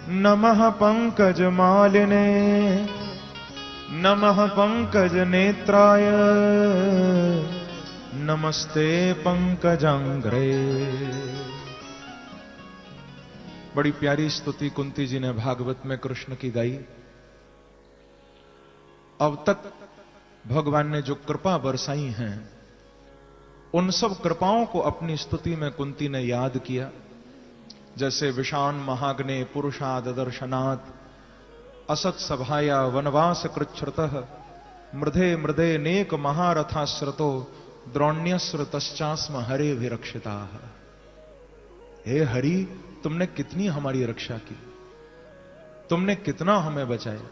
नमः पंकजमालिने नमः पंकजनेत्राय नमस्ते पंकजांग्रे। बड़ी प्यारी स्तुति कुंती जी ने भागवत में कृष्ण की गाई। अब तक भगवान ने जो कृपा बरसाई हैं, उन सब कृपाओं को अपनी स्तुति में कुंती ने याद किया। जैसे विषान महाग्ने पुरुषाद दर्शनात् असत सभाया वनवास कृच्छ्रतः मृधे मृदे नेक महारथाश्रतो द्रोण्यस्र तश्चास्म हरे विरक्षिता। हे हरि, तुमने कितनी हमारी रक्षा की, तुमने कितना हमें बचाया।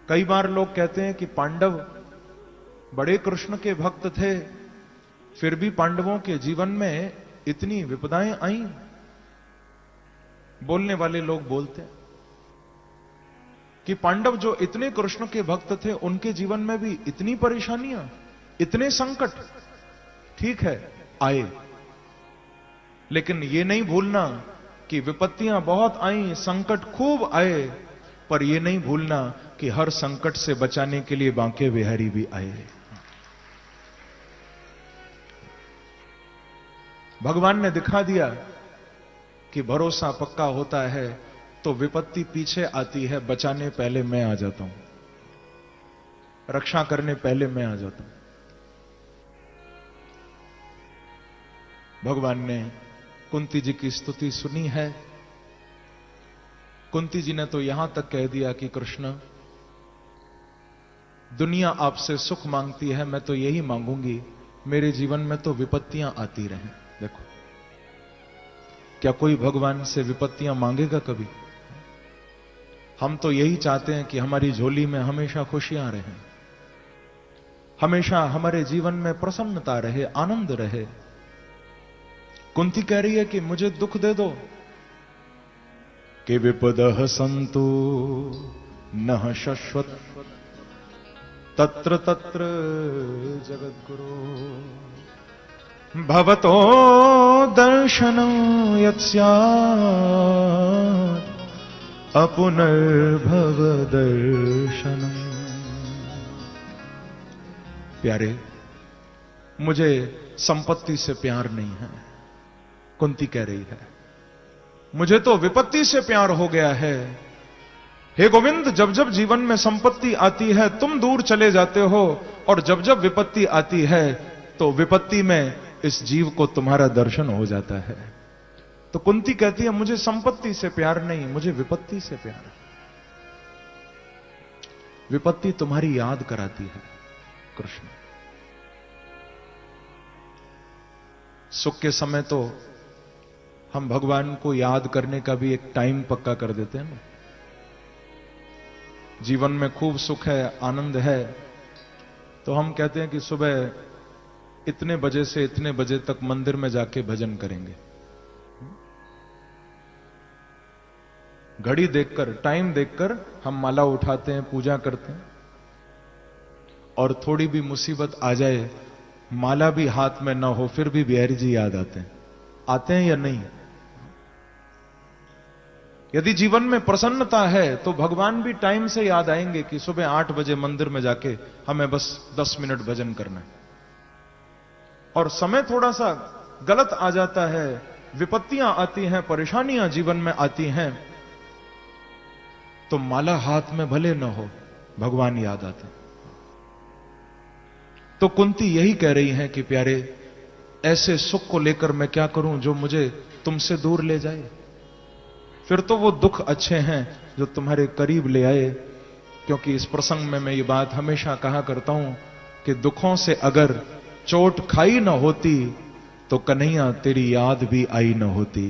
कई बार लोग कहते हैं कि पांडव बड़े कृष्ण के भक्त थे, फिर भी पांडवों के जीवन में इतनी विपदाएं आई। बोलने वाले लोग बोलते हैं कि पांडव जो इतने कृष्ण के भक्त थे, उनके जीवन में भी इतनी परेशानियां, इतने संकट, ठीक है आए, लेकिन ये नहीं भूलना कि विपत्तियां बहुत आई, संकट खूब आए, पर यह नहीं भूलना कि हर संकट से बचाने के लिए बांके बिहारी भी आए। भगवान ने दिखा दिया कि भरोसा पक्का होता है तो विपत्ति पीछे आती है, बचाने पहले मैं आ जाता हूं, रक्षा करने पहले मैं आ जाता हूं। भगवान ने कुंती जी की स्तुति सुनी है। कुंती जी ने तो यहां तक कह दिया कि कृष्ण, दुनिया आपसे सुख मांगती है, मैं तो यही मांगूंगी मेरे जीवन में तो विपत्तियां आती रहें। देखो, क्या कोई भगवान से विपत्तियां मांगेगा कभी? हम तो यही चाहते हैं कि हमारी झोली में हमेशा खुशियां रहें, हमेशा हमारे जीवन में प्रसन्नता रहे, आनंद रहे। कुंती कह रही है कि मुझे दुख दे दो कि विपदः सन्तु नः शश्वत तत्र तत्र जगद्गुरो भवतो दर्शनं यत्स्यात् अपुनर्भव दर्शनम्। प्यारे, मुझे संपत्ति से प्यार नहीं है, कुंती कह रही है, मुझे तो विपत्ति से प्यार हो गया है। हे गोविंद, जब जब जीवन में संपत्ति आती है तुम दूर चले जाते हो, और जब जब विपत्ति आती है तो विपत्ति में इस जीव को तुम्हारा दर्शन हो जाता है। तो कुंती कहती है मुझे संपत्ति से प्यार नहीं, मुझे विपत्ति से प्यार है। विपत्ति तुम्हारी याद कराती है कृष्ण। सुख के समय तो हम भगवान को याद करने का भी एक टाइम पक्का कर देते हैं ना। जीवन में खूब सुख है, आनंद है, तो हम कहते हैं कि सुबह इतने बजे से इतने बजे तक मंदिर में जाके भजन करेंगे। घड़ी देखकर, टाइम देखकर हम माला उठाते हैं, पूजा करते हैं, और थोड़ी भी मुसीबत आ जाए, माला भी हाथ में ना हो, फिर भी बिहारी जी याद आते हैं या नहीं? यदि जीवन में प्रसन्नता है तो भगवान भी टाइम से याद आएंगे कि सुबह 8 बजे मंदिर में जाके हमें बस 10 मिनट भजन करना है। और समय थोड़ा सा गलत आ जाता है, विपत्तियां आती हैं, परेशानियां जीवन में आती हैं, तो माला हाथ में भले न हो, भगवान याद आते। तो कुंती यही कह रही है कि प्यारे, ऐसे सुख को लेकर मैं क्या करूं जो मुझे तुमसे दूर ले जाए। फिर तो वो दुख अच्छे हैं जो तुम्हारे करीब ले आए। क्योंकि इस प्रसंग में मैं ये बात हमेशा कहा करता हूं कि दुखों से अगर चोट खाई न होती तो कन्हैया तेरी याद भी आई न होती।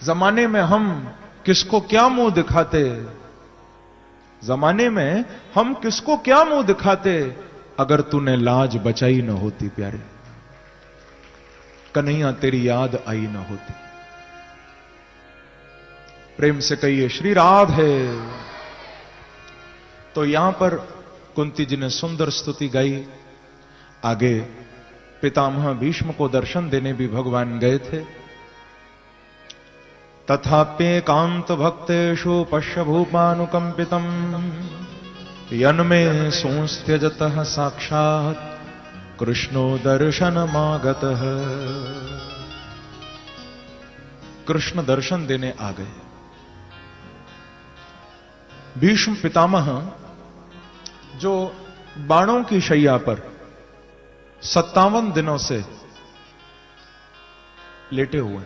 जमाने में हम किसको क्या मुंह दिखाते, जमाने में हम किसको क्या मुंह दिखाते, अगर तूने लाज बचाई न होती प्यारे, कन्हैया तेरी याद आई न होती। प्रेम से कहिए श्री राधे। तो यहां पर कुंती जी ने सुंदर स्तुति गाई। आगे पितामह भीष्म को दर्शन देने भी भगवान गए थे। तथाप्येकांत भक्तेषु पश्य भूपानुकंपितम यन्मे संस्त्यजतः साक्षात् कृष्णो दर्शनमागतः। कृष्ण दर्शन देने आ गए। भीष्म पितामह जो बाणों की शैया पर 57 दिनों से लेटे हुए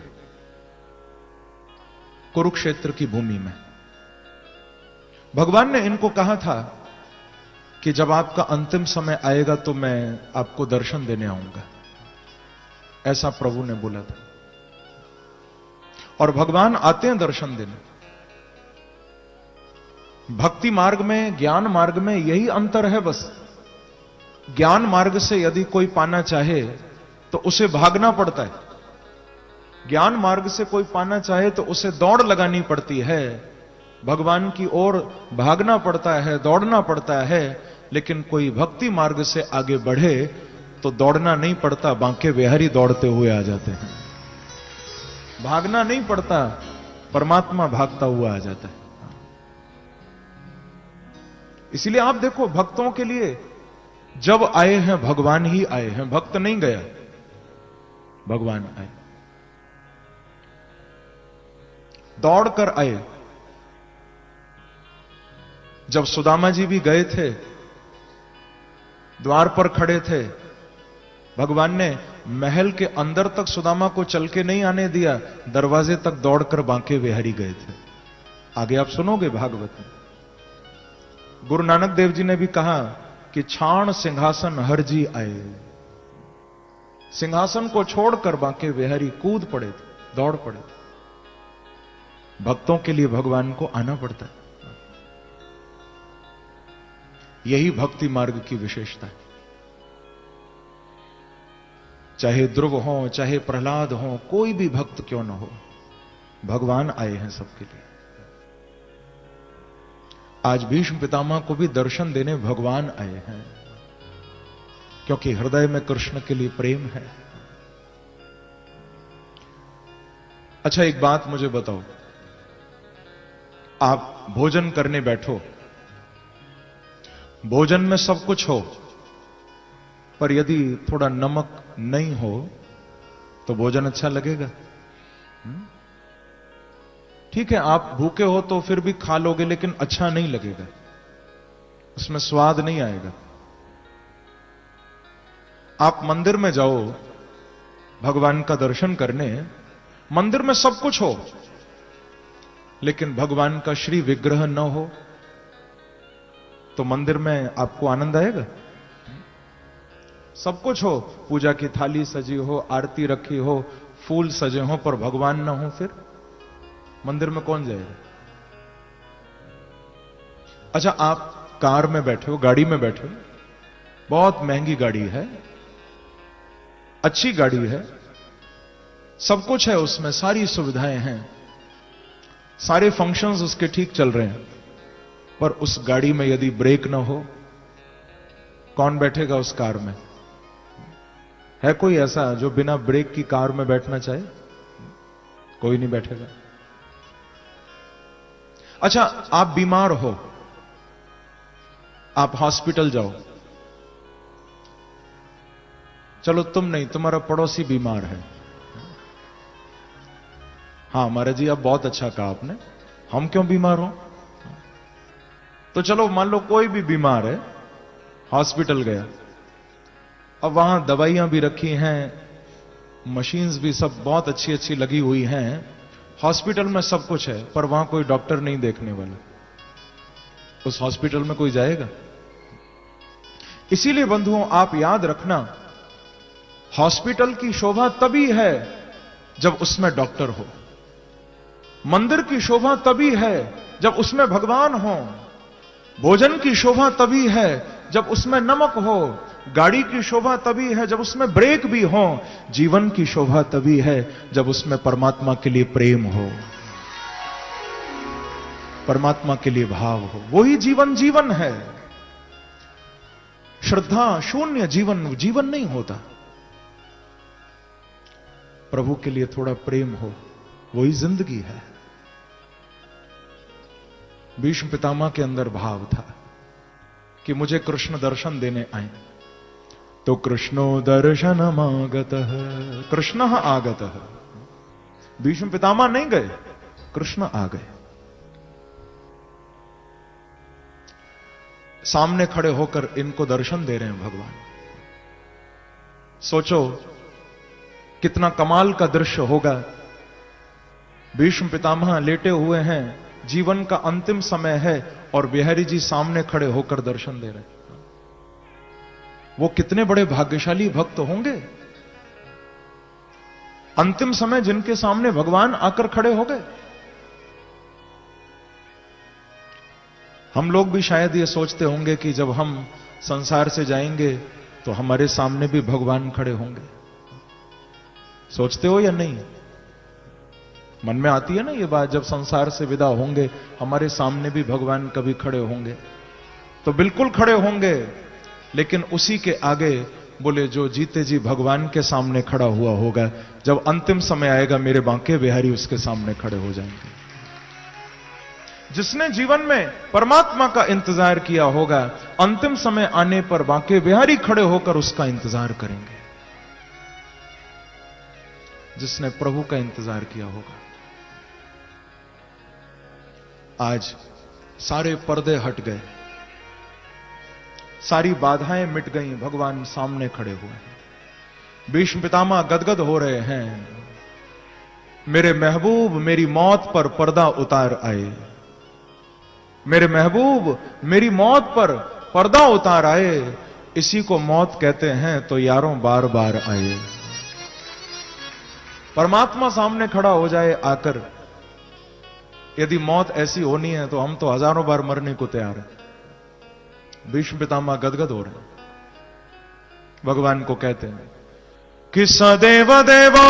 कुरुक्षेत्र की भूमि में, भगवान ने इनको कहा था कि जब आपका अंतिम समय आएगा तो मैं आपको दर्शन देने आऊंगा, ऐसा प्रभु ने बोला था। और भगवान आते हैं दर्शन देने। भक्ति मार्ग में, ज्ञान मार्ग में यही अंतर है बस। ज्ञान मार्ग से यदि कोई पाना चाहे तो उसे भागना पड़ता है, ज्ञान मार्ग से कोई पाना चाहे तो उसे दौड़ लगानी पड़ती है, भगवान की ओर भागना पड़ता है, दौड़ना पड़ता है। लेकिन कोई भक्ति मार्ग से आगे बढ़े तो दौड़ना नहीं पड़ता, बांके बिहारी दौड़ते हुए आ जाते हैं। भागना नहीं पड़ता, परमात्मा भागता हुआ आ जाता है। इसलिए आप देखो, भक्तों के लिए जब आए हैं भगवान ही आए हैं, भक्त नहीं गया, भगवान आए, दौड़कर आए। जब सुदामा जी भी गए थे, द्वार पर खड़े थे, भगवान ने महल के अंदर तक सुदामा को चल के नहीं आने दिया, दरवाजे तक दौड़कर बांके बिहारी गए थे। आगे आप सुनोगे भागवत में। गुरु नानक देव जी ने भी कहा कि छाण सिंहासन हर जी आए, सिंहासन को छोड़कर बांके बिहारी कूद पड़े थे, दौड़ पड़े थे। भक्तों के लिए भगवान को आना पड़ता है। यही भक्ति मार्ग की विशेषता है। चाहे ध्रुव हो, चाहे प्रहलाद हो, कोई भी भक्त क्यों न हो, भगवान आए हैं सबके लिए। आज भीष्म पितामह को भी दर्शन देने भगवान आए हैं, क्योंकि हृदय में कृष्ण के लिए प्रेम है। अच्छा, एक बात मुझे बताओ, आप भोजन करने बैठो, भोजन में सब कुछ हो, पर यदि थोड़ा नमक नहीं हो तो भोजन अच्छा लगेगा? ठीक है, आप भूखे हो तो फिर भी खा लोगे, लेकिन अच्छा नहीं लगेगा, उसमें स्वाद नहीं आएगा। आप मंदिर में जाओ भगवान का दर्शन करने, मंदिर में सब कुछ हो, लेकिन भगवान का श्री विग्रह न हो तो मंदिर में आपको आनंद आएगा? सब कुछ हो, पूजा की थाली सजी हो, आरती रखी हो, फूल सजे हो, पर भगवान ना हो, फिर मंदिर में कौन जाएगा? अच्छा, आप कार में बैठे हो, गाड़ी में बैठे हो, बहुत महंगी गाड़ी है, अच्छी गाड़ी है, सब कुछ है उसमें, सारी सुविधाएं हैं, सारे फंक्शंस उसके ठीक चल रहे हैं, पर उस गाड़ी में यदि ब्रेक ना हो, कौन बैठेगा उस कार में? है कोई ऐसा जो बिना ब्रेक की कार में बैठना चाहे? कोई नहीं बैठेगा। अच्छा, आप बीमार हो, आप हॉस्पिटल जाओ, चलो तुम नहीं, तुम्हारा पड़ोसी बीमार है। हाँ महाराज जी, अब बहुत अच्छा कहा आपने, हम क्यों बीमार हो? तो चलो मान लो कोई भी बीमार है, हॉस्पिटल गया, अब वहां दवाइयां भी रखी हैं, मशीन्स भी सब बहुत अच्छी अच्छी लगी हुई हैं, हॉस्पिटल में सब कुछ है, पर वहां कोई डॉक्टर नहीं देखने वाला, उस हॉस्पिटल में कोई जाएगा? इसीलिए बंधुओं, आप याद रखना, हॉस्पिटल की शोभा तभी है जब उसमें डॉक्टर हो, मंदिर की शोभा तभी है जब उसमें भगवान हो, भोजन की शोभा तभी है जब उसमें नमक हो, गाड़ी की शोभा तभी है जब उसमें ब्रेक भी हो, जीवन की शोभा तभी है जब उसमें परमात्मा के लिए प्रेम हो, परमात्मा के लिए भाव हो। वही जीवन जीवन है। श्रद्धा शून्य जीवन जीवन नहीं होता। प्रभु के लिए थोड़ा प्रेम हो, वही जिंदगी है। भीष्म पितामह के अंदर भाव था कि मुझे कृष्ण दर्शन देने आए। तो कृष्णो दर्शनमागतः, कृष्ण आगतः। भीष्म पितामह नहीं गए, कृष्ण आ गए। सामने खड़े होकर इनको दर्शन दे रहे हैं भगवान। सोचो कितना कमाल का दृश्य होगा। भीष्म पितामह लेटे हुए हैं, जीवन का अंतिम समय है, और बिहारी जी सामने खड़े होकर दर्शन दे रहे हैं। वो कितने बड़े भाग्यशाली भक्त होंगे, अंतिम समय जिनके सामने भगवान आकर खड़े हो गए। हम लोग भी शायद ये सोचते होंगे कि जब हम संसार से जाएंगे तो हमारे सामने भी भगवान खड़े होंगे। सोचते हो या नहीं? मन में आती है ना ये बात, जब संसार से विदा होंगे हमारे सामने भी भगवान कभी खड़े होंगे। तो बिल्कुल खड़े होंगे, लेकिन उसी के आगे बोले जो जीते जी भगवान के सामने खड़ा हुआ होगा, जब अंतिम समय आएगा मेरे बांके बिहारी उसके सामने खड़े हो जाएंगे। जिसने जीवन में परमात्मा का इंतजार किया होगा, अंतिम समय आने पर बांके बिहारी खड़े होकर उसका इंतजार करेंगे। जिसने प्रभु का इंतजार किया होगा। आज सारे पर्दे हट गए, सारी बाधाएं मिट गई, भगवान सामने खड़े हुए हैं। भीष्म पितामह गदगद हो रहे हैं, मेरे महबूब मेरी मौत पर पर्दा उतार आए, मेरे महबूब मेरी मौत पर पर्दा उतार आए। इसी को मौत कहते हैं तो यारों बार बार आए। परमात्मा सामने खड़ा हो जाए आकर, यदि मौत ऐसी होनी है तो हम तो हजारों बार मरने को तैयार हैं। भीष्म पितामह गदगद हो रहे हैं। भगवान को कहते हैं कि सदैव देवो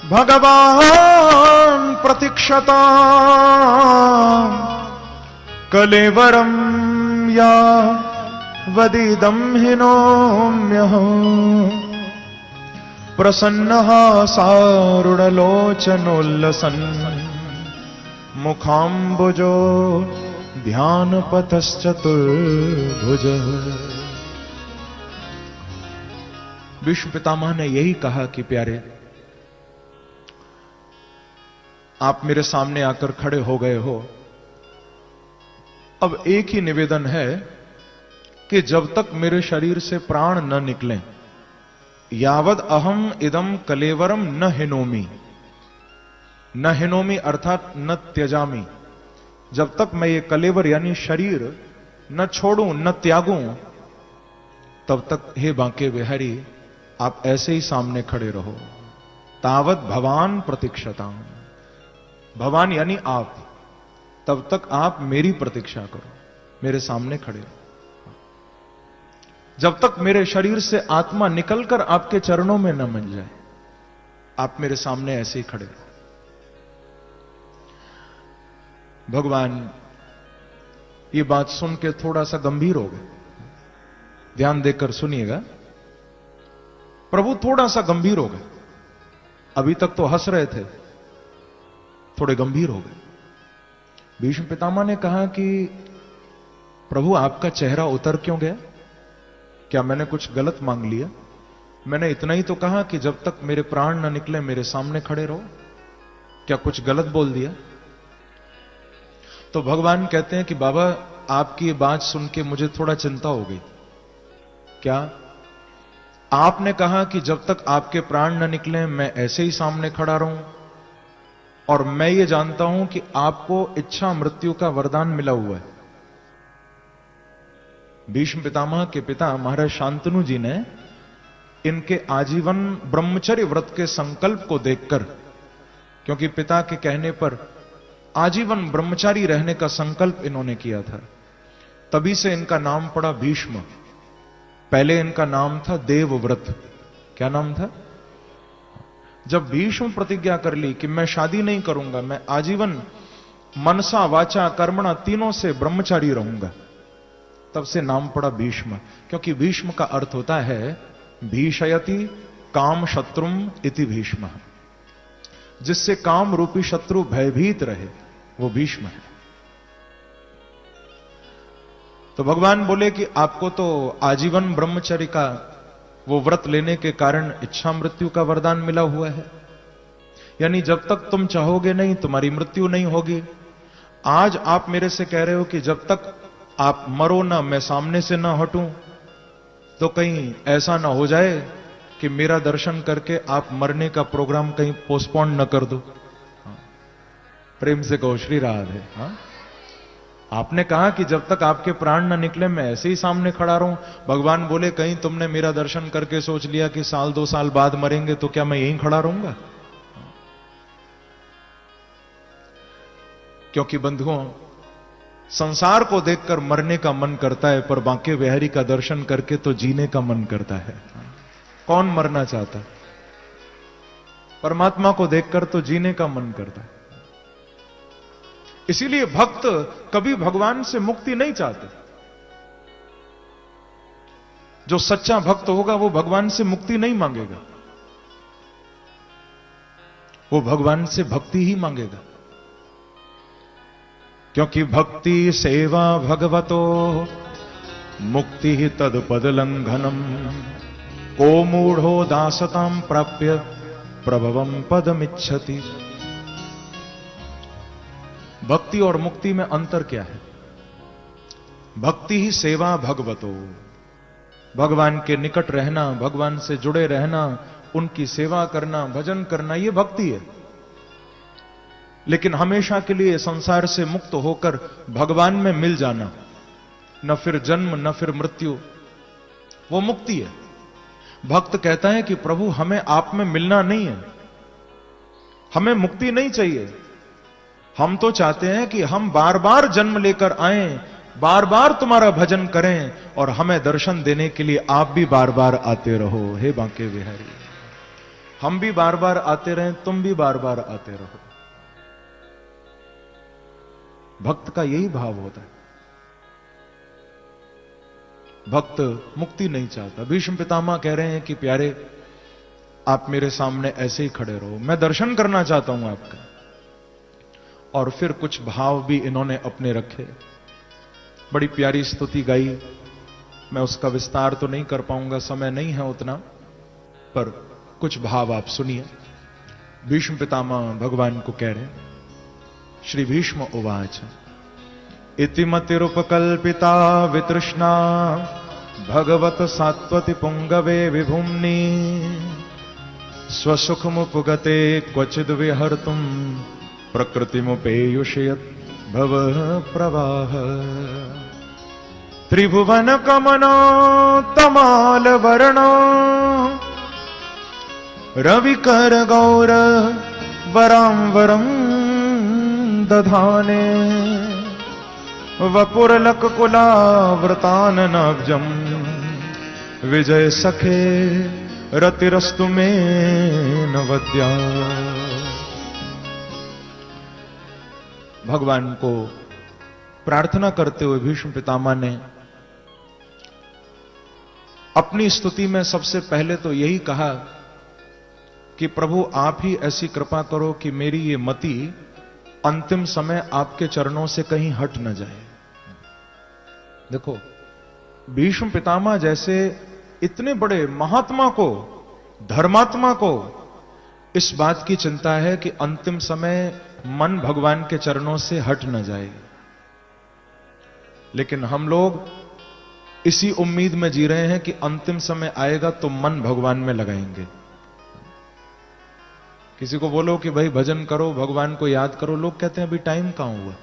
भगवान प्रतीक्षता कलेवरम या वदिदम हिनोम्यहम् प्रसन्नः सारुणलोचनोल्लसन् मुखाम्बुजो ध्यानपथश्चतुर्भुजः। भीष्म पितामह ने यही कहा कि प्यारे, आप मेरे सामने आकर खड़े हो गए हो। अब एक ही निवेदन है कि जब तक मेरे शरीर से प्राण न निकलें, यावद अहम इदम कलेवरम न हिनोमी, न हिनोमी अर्थात न त्यजामी, जब तक मैं ये कलेवर यानी शरीर न छोड़ूं न त्यागूं, तब तक हे बांके बिहारी आप ऐसे ही सामने खड़े रहो। तावत भवान प्रतीक्षता, भवान यानी आप, तब तक आप मेरी प्रतीक्षा करो, मेरे सामने खड़े रहो। जब तक मेरे शरीर से आत्मा निकलकर आपके चरणों में न मिल जाए, आप मेरे सामने ऐसे ही खड़े रहो। भगवान ये बात सुन के थोड़ा सा गंभीर हो गए। ध्यान देकर सुनिएगा, प्रभु थोड़ा सा गंभीर हो गए। अभी तक तो हंस रहे थे, थोड़े गंभीर हो गए। भीष्म पितामह ने कहा कि प्रभु आपका चेहरा उतर क्यों गया? क्या मैंने कुछ गलत मांग लिया? मैंने इतना ही तो कहा कि जब तक मेरे प्राण न निकले मेरे सामने खड़े रहो। क्या कुछ गलत बोल दिया? तो भगवान कहते हैं कि बाबा आपकी ये बात सुन के मुझे थोड़ा चिंता हो गई। क्या? आपने कहा कि जब तक आपके प्राण न निकले मैं ऐसे ही सामने खड़ा रहूं, और मैं ये जानता हूं कि आपको इच्छा मृत्यु का वरदान मिला हुआ है। भीष्म पितामह के पिता महाराज शांतनु जी ने इनके आजीवन ब्रह्मचर्य व्रत के संकल्प को देखकर, क्योंकि पिता के कहने पर आजीवन ब्रह्मचारी रहने का संकल्प इन्होंने किया था, तभी से इनका नाम पड़ा भीष्म। पहले इनका नाम था देवव्रत। क्या नाम था? जब भीष्म प्रतिज्ञा कर ली कि मैं शादी नहीं करूंगा, मैं आजीवन मनसा वाचा कर्मणा तीनों से ब्रह्मचारी रहूंगा, तब से नाम पड़ा भीष्म। क्योंकि भीष्म का अर्थ होता है भीषयति काम शत्रुम इति भीष्म, जिससे काम रूपी शत्रु भयभीत रहे, वो भीष्म है। तो भगवान बोले कि आपको तो आजीवन ब्रह्मचर्य का वो व्रत लेने के कारण इच्छा मृत्यु का वरदान मिला हुआ है, यानी जब तक तुम चाहोगे नहीं तुम्हारी मृत्यु नहीं होगी। आज आप मेरे से कह रहे हो कि जब तक आप मरो ना, मैं सामने से ना हटूं, तो कहीं ऐसा ना हो जाए कि मेरा दर्शन करके आप मरने का प्रोग्राम कहीं पोस्टपोन न कर दो। प्रेम से कहो श्री राधे। हाँ, आपने कहा कि जब तक आपके प्राण न निकले मैं ऐसे ही सामने खड़ा रहूं। भगवान बोले कहीं तुमने मेरा दर्शन करके सोच लिया कि साल 2 साल बाद मरेंगे, तो क्या मैं यहीं खड़ा रहूंगा? क्योंकि बंधुओं, संसार को देखकर मरने का मन करता है, पर बांके बिहारी का दर्शन करके तो जीने का मन करता है। कौन मरना चाहता? परमात्मा को देखकर तो जीने का मन करता है। इसीलिए भक्त कभी भगवान से मुक्ति नहीं चाहते। जो सच्चा भक्त होगा वो भगवान से मुक्ति नहीं मांगेगा, वो भगवान से भक्ति ही मांगेगा। क्योंकि भक्ति सेवा भगवतो मुक्ति ही तद पद लंघनम को मूढ़ो दासताम प्राप्य प्रभवम पदमिच्छति। भक्ति और मुक्ति में अंतर क्या है? भक्ति ही सेवा भगवतो, भगवान के निकट रहना, भगवान से जुड़े रहना, उनकी सेवा करना, भजन करना, यह भक्ति है। लेकिन हमेशा के लिए संसार से मुक्त होकर भगवान में मिल जाना, न फिर जन्म न फिर मृत्यु, वो मुक्ति है। भक्त कहता है कि प्रभु हमें आप में मिलना नहीं है, हमें मुक्ति नहीं चाहिए। हम तो चाहते हैं कि हम बार बार जन्म लेकर आएं, बार बार तुम्हारा भजन करें, और हमें दर्शन देने के लिए आप भी बार बार आते रहो। हे बांके बिहारी, हम भी बार बार आते रहें, तुम भी बार बार आते रहो। भक्त का यही भाव होता है। भक्त मुक्ति नहीं चाहता। भीष्म पितामह कह रहे हैं कि प्यारे आप मेरे सामने ऐसे ही खड़े रहो, मैं दर्शन करना चाहता हूं आपका। और फिर कुछ भाव भी इन्होंने अपने रखे। बड़ी प्यारी स्तुति गाई, मैं उसका विस्तार तो नहीं कर पाऊंगा, समय नहीं है उतना, पर कुछ भाव आप सुनिए। भीष्म पितामह भगवान को कह रहे हैं, श्री भीष्म उवाच इतिमतिरुपकल्पिता वितृष्णा भगवत सात्वति पुंगवे विभुम्नि स्वसुखमुपगते क्वचिद विहर्तुम प्रकृतिमुपेयुषयत् भव प्रवाह त्रिभुवन कमनो तमाल वर्ण रविकर गौर वरांवरम दधाने वपुरलक कुलावृतान नब्जम विजय सखे रतिरस्तु में नवद्या। भगवान को प्रार्थना करते हुए भीष्म पितामह ने अपनी स्तुति में सबसे पहले तो यही कहा कि प्रभु आप ही ऐसी कृपा करो कि मेरी ये मति अंतिम समय आपके चरणों से कहीं हट न जाए। देखो, भीष्म पितामह जैसे इतने बड़े महात्मा को, धर्मात्मा को इस बात की चिंता है कि अंतिम समय मन भगवान के चरणों से हट न जाए। लेकिन हम लोग इसी उम्मीद में जी रहे हैं कि अंतिम समय आएगा तो मन भगवान में लगाएंगे। किसी को बोलो कि भाई भजन करो, भगवान को याद करो, लोग कहते हैं अभी टाइम कहां हुआ,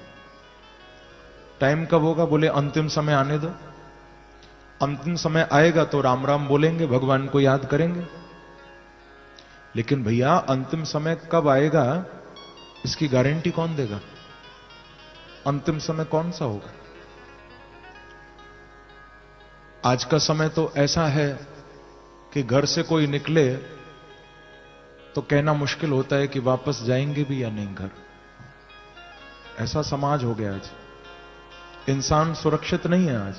टाइम कब होगा? बोले अंतिम समय आने दो, अंतिम समय आएगा तो राम राम बोलेंगे, भगवान को याद करेंगे। लेकिन भैया अंतिम समय कब आएगा इसकी गारंटी कौन देगा? अंतिम समय कौन सा होगा? आज का समय तो ऐसा है कि घर से कोई निकले तो कहना मुश्किल होता है कि वापस जाएंगे भी या नहीं घर। ऐसा समाज हो गया आज। इंसान सुरक्षित नहीं है आज।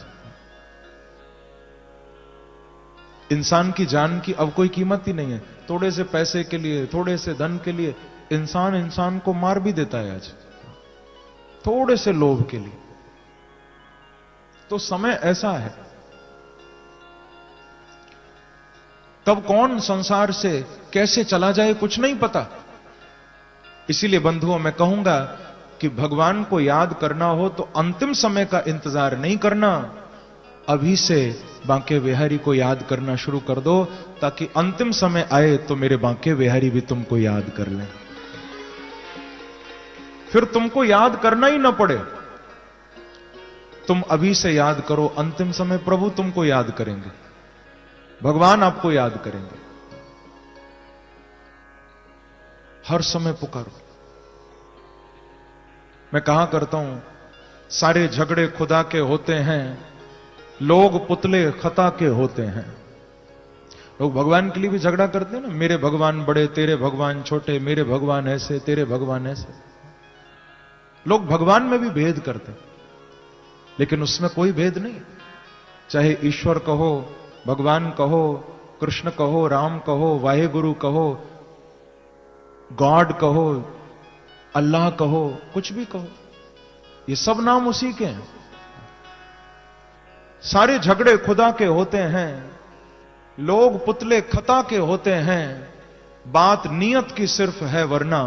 इंसान की जान की अब कोई कीमत ही नहीं है। थोड़े से पैसे के लिए, थोड़े से धन के लिए इंसान इंसान को मार भी देता है आज, थोड़े से लोभ के लिए। तो समय ऐसा है, कब कौन संसार से कैसे चला जाए कुछ नहीं पता। इसीलिए बंधुओं मैं कहूंगा कि भगवान को याद करना हो तो अंतिम समय का इंतजार नहीं करना, अभी से बांके बिहारी को याद करना शुरू कर दो, ताकि अंतिम समय आए तो मेरे बांके बिहारी भी तुमको याद कर लें, फिर तुमको याद करना ही ना पड़े। तुम अभी से याद करो, अंतिम समय प्रभु तुमको याद करेंगे, भगवान आपको याद करेंगे। हर समय पुकारो। मैं कहा करता हूं, सारे झगड़े खुदा के होते हैं, लोग पुतले खता के होते हैं। लोग भगवान के लिए भी झगड़ा करते हैं ना, मेरे भगवान बड़े तेरे भगवान छोटे, मेरे भगवान ऐसे तेरे भगवान ऐसे। लोग भगवान में भी भेद करते हैं, लेकिन उसमें कोई भेद नहीं। चाहे ईश्वर कहो, भगवान कहो, कृष्ण कहो, राम कहो, वाहेगुरु कहो, गॉड कहो, अल्लाह कहो, कुछ भी कहो, ये सब नाम उसी के हैं। सारे झगड़े खुदा के होते हैं, लोग पुतले खता के होते हैं, बात नियत की सिर्फ है, वरना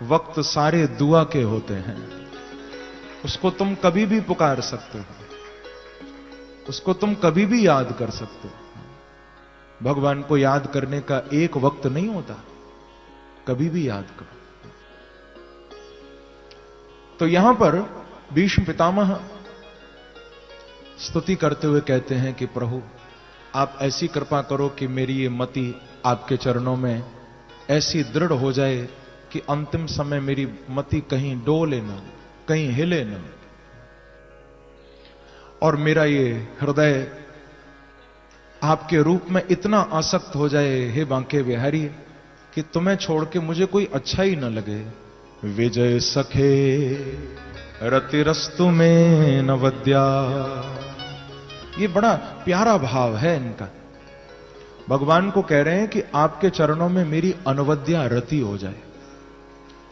वक्त सारे दुआ के होते हैं। उसको तुम कभी भी पुकार सकते हो, उसको तुम कभी भी याद कर सकते हो। भगवान को याद करने का एक वक्त नहीं होता, कभी भी याद करो। तो यहां पर भीष्म पितामह स्तुति करते हुए कहते हैं कि प्रभु आप ऐसी कृपा करो कि मेरी ये मति आपके चरणों में ऐसी दृढ़ हो जाए कि अंतिम समय मेरी मति कहीं डोले न, कहीं हिले न, और मेरा ये हृदय आपके रूप में इतना आसक्त हो जाए, हे बांके बिहारी, कि तुम्हें छोड़ के मुझे कोई अच्छा ही न लगे। विजय सखे रतिरस्तु में नवद्या, ये बड़ा प्यारा भाव है इनका। भगवान को कह रहे हैं कि आपके चरणों में मेरी अनवद्या रति हो जाए।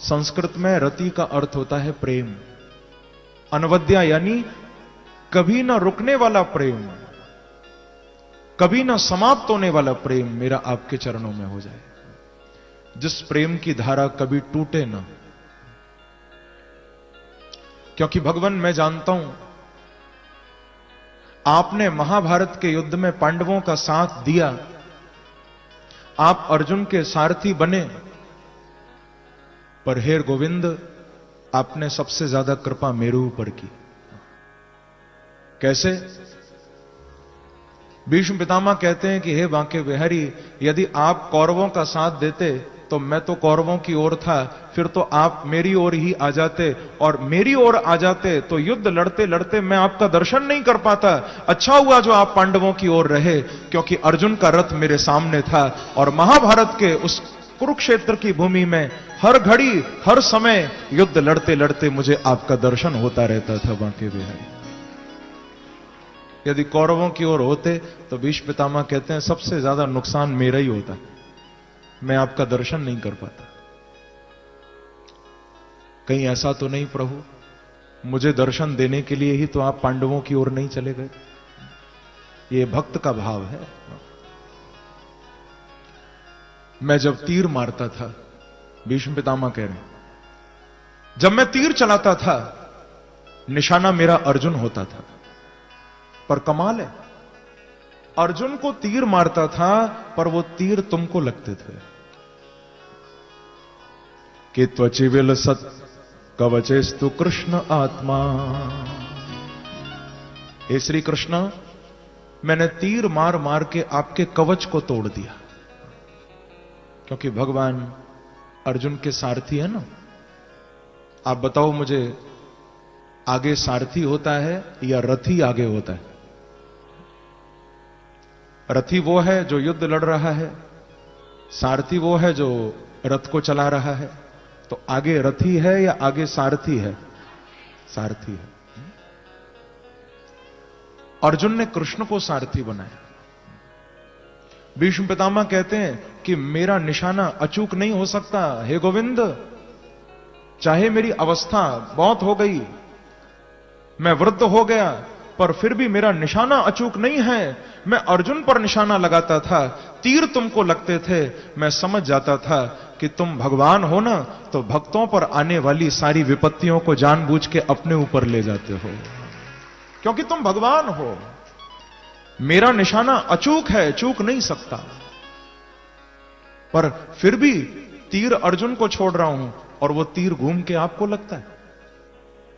संस्कृत में रति का अर्थ होता है प्रेम, अनवद्या यानी कभी ना रुकने वाला प्रेम, कभी ना समाप्त होने वाला प्रेम मेरा आपके चरणों में हो जाए, जिस प्रेम की धारा कभी टूटे ना। क्योंकि भगवान मैं जानता हूं आपने महाभारत के युद्ध में पांडवों का साथ दिया, आप अर्जुन के सारथी बने, पर हे गोविंद आपने सबसे ज्यादा कृपा मेरे ऊपर की। कैसे? भीष्म पितामह कहते हैं कि हे बांके बिहारी, यदि आप कौरवों का साथ देते तो मैं तो कौरवों की ओर था, फिर तो आप मेरी ओर ही आ जाते, और मेरी ओर आ जाते तो युद्ध लड़ते लड़ते मैं आपका दर्शन नहीं कर पाता। अच्छा हुआ जो आप पांडवों की ओर रहे, क्योंकि अर्जुन का रथ मेरे सामने था, और महाभारत के उस कुरुक्षेत्र की भूमि में हर घड़ी हर समय युद्ध लड़ते लड़ते मुझे आपका दर्शन होता रहता था बांके बिहारी। यदि कौरवों की ओर होते तो भीष्म पितामह कहते हैं सबसे ज्यादा नुकसान मेरा ही होता, मैं आपका दर्शन नहीं कर पाता। कहीं ऐसा तो नहीं प्रभु, मुझे दर्शन देने के लिए ही तो आप पांडवों की ओर नहीं चले गए? ये भक्त का भाव है। मैं जब तीर मारता था, भीष्म पितामह कह रहे हैं, जब मैं तीर चलाता था निशाना मेरा अर्जुन होता था, पर कमाल है अर्जुन को तीर मारता था पर वो तीर तुमको लगते थे। कि त्वचिविल सत कवचेस्तु कृष्ण आत्मा, हे श्री कृष्ण मैंने तीर मार मार के आपके कवच को तोड़ दिया, क्योंकि भगवान अर्जुन के सारथी है ना। आप बताओ मुझे, आगे सारथी होता है या रथी आगे होता है? रथी वो है जो युद्ध लड़ रहा है, सारथी वो है जो रथ को चला रहा है। तो आगे रथी है या आगे सारथी है? सारथी है। अर्जुन ने कृष्ण को सारथी बनाया। भीष्म पितामह कहते हैं कि मेरा निशाना अचूक नहीं हो सकता, हे गोविंद, चाहे मेरी अवस्था बहुत हो गई, मैं वृद्ध हो गया, पर फिर भी मेरा निशाना अचूक नहीं है। मैं अर्जुन पर निशाना लगाता था, तीर तुमको लगते थे, मैं समझ जाता था कि तुम भगवान हो ना, तो भक्तों पर आने वाली सारी विपत्तियों को जानबूझ के अपने ऊपर ले जाते हो, क्योंकि तुम भगवान हो। मेरा निशाना अचूक है, चूक नहीं सकता, पर फिर भी तीर अर्जुन को छोड़ रहा हूं और वो तीर घूम के आपको लगता है,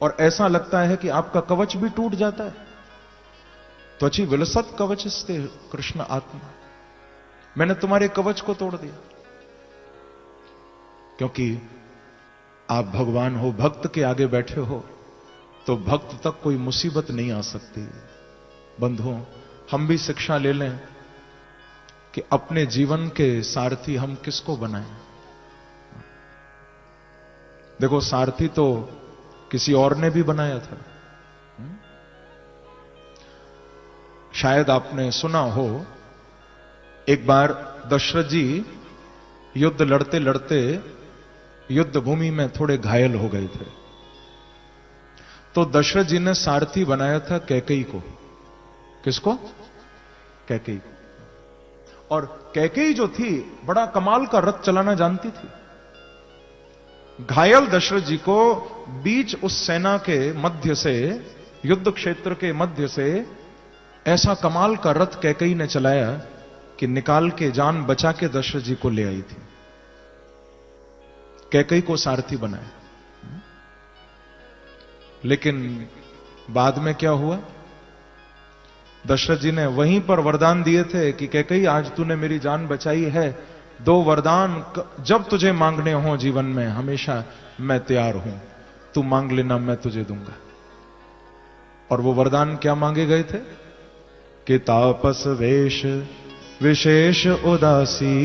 और ऐसा लगता है कि आपका कवच भी टूट जाता है। त्वचि विलसत कवचस्ते कृष्ण आत्मा, मैंने तुम्हारे कवच को तोड़ दिया, क्योंकि आप भगवान हो, भक्त के आगे बैठे हो, तो भक्त तक कोई मुसीबत नहीं आ सकती। बंधुओं, हम भी शिक्षा ले लें कि अपने जीवन के सारथी हम किसको बनाएं। देखो, सारथी तो किसी और ने भी बनाया था। शायद आपने सुना हो, एक बार दशरथ जी युद्ध लड़ते लड़ते युद्ध भूमि में थोड़े घायल हो गए थे, तो दशरथ जी ने सारथी बनाया था कैकेयी को। किसको? कैकेयी को। और कैकेयी जो थी, बड़ा कमाल का रथ चलाना जानती थी। घायल दशरथ जी को बीच उस सेना के मध्य से, युद्ध क्षेत्र के मध्य से, ऐसा कमाल का रथ कैकेयी ने चलाया कि निकाल के जान बचा के दशरथ जी को ले आई थी। कैकेयी को सारथी बनाया। लेकिन बाद में क्या हुआ? दशरथ जी ने वहीं पर वरदान दिए थे कि कैकेयी, आज तूने मेरी जान बचाई है, 2 वरदान जब तुझे मांगने हो जीवन में, हमेशा मैं तैयार हूं, तू मांग लेना, मैं तुझे दूंगा। और वो वरदान क्या मांगे गए थे? कि तापस वेश विशेष उदासी,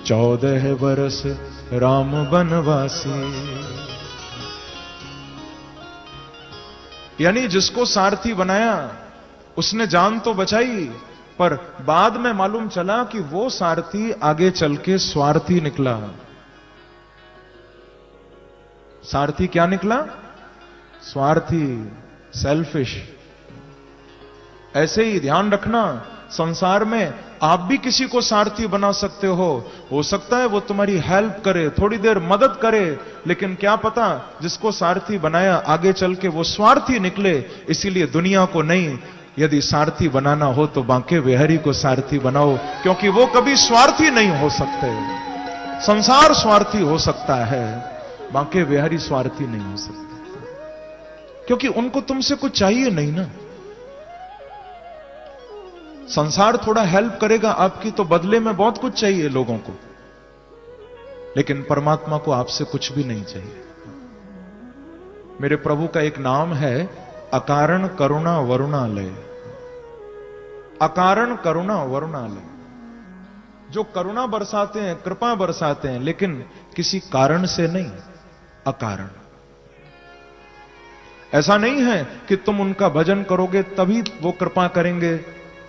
14 वर्ष राम बनवासी। यानी जिसको सारथी बनाया उसने जान तो बचाई, पर बाद में मालूम चला कि वो सारथी आगे चल के स्वार्थी निकला। सारथी क्या निकला? स्वार्थी, सेल्फिश। ऐसे ही ध्यान रखना, संसार में आप भी किसी को सारथी बना सकते हो सकता है वो तुम्हारी हेल्प करे, थोड़ी देर मदद करे, लेकिन क्या पता जिसको सारथी बनाया आगे चल के वो स्वार्थी निकले। इसीलिए दुनिया को नहीं, यदि सारथी बनाना हो तो बांके बिहारी को सारथी बनाओ, क्योंकि वो कभी स्वार्थी नहीं हो सकते। संसार स्वार्थी हो सकता है, बांके बिहारी स्वार्थी नहीं हो सकते, क्योंकि उनको तुमसे कुछ चाहिए नहीं ना। संसार थोड़ा हेल्प करेगा आपकी तो बदले में बहुत कुछ चाहिए लोगों को, लेकिन परमात्मा को आपसे कुछ भी नहीं चाहिए। मेरे प्रभु का एक नाम है अकारण करुणा वरुणालय। अकारण करुणा वरुणालय, जो करुणा बरसाते हैं, कृपा बरसाते हैं, लेकिन किसी कारण से नहीं, अकारण। ऐसा नहीं है कि तुम उनका भजन करोगे तभी वो कृपा करेंगे,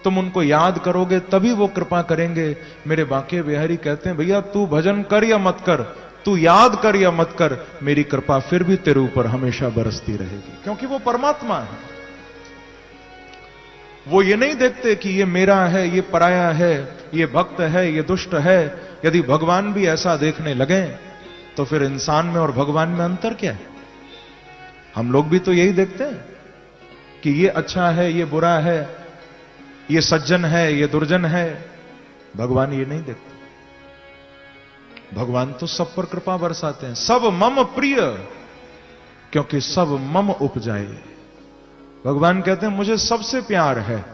तुम उनको याद करोगे तभी वो कृपा करेंगे। मेरे बांके बिहारी कहते हैं, भैया तू भजन कर या मत कर, तू याद कर या मत कर, मेरी कृपा फिर भी तेरे ऊपर हमेशा बरसती रहेगी, क्योंकि वो परमात्मा है। वो ये नहीं देखते कि ये मेरा है, ये पराया है, ये भक्त है, ये दुष्ट है। यदि भगवान भी ऐसा देखने लगे तो फिर इंसान में और भगवान में अंतर क्या है? हम लोग भी तो यही देखते हैं कि ये अच्छा है, ये बुरा है, ये सज्जन है, ये दुर्जन है। भगवान ये नहीं देखते। भगवान तो सब पर कृपा बरसाते हैं। सब मम प्रिय, क्योंकि सब मम उपजाए। भगवान कहते हैं मुझे सबसे प्यार है,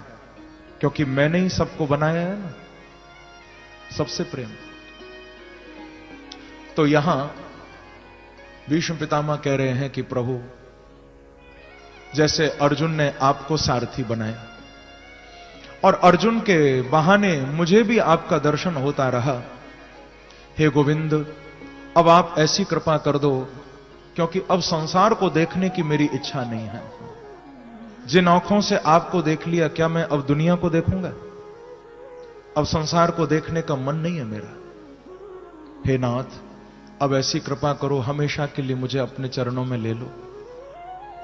क्योंकि मैंने ही सबको बनाया है ना, सबसे प्रेम। तो यहां भीष्म पितामह कह रहे हैं कि प्रभु, जैसे अर्जुन ने आपको सारथी बनाया और अर्जुन के बहाने मुझे भी आपका दर्शन होता रहा, हे गोविंद अब आप ऐसी कृपा कर दो, क्योंकि अब संसार को देखने की मेरी इच्छा नहीं है। जिन आंखों से आपको देख लिया, क्या मैं अब दुनिया को देखूंगा? अब संसार को देखने का मन नहीं है मेरा। हे नाथ, अब ऐसी कृपा करो, हमेशा के लिए मुझे अपने चरणों में ले लो।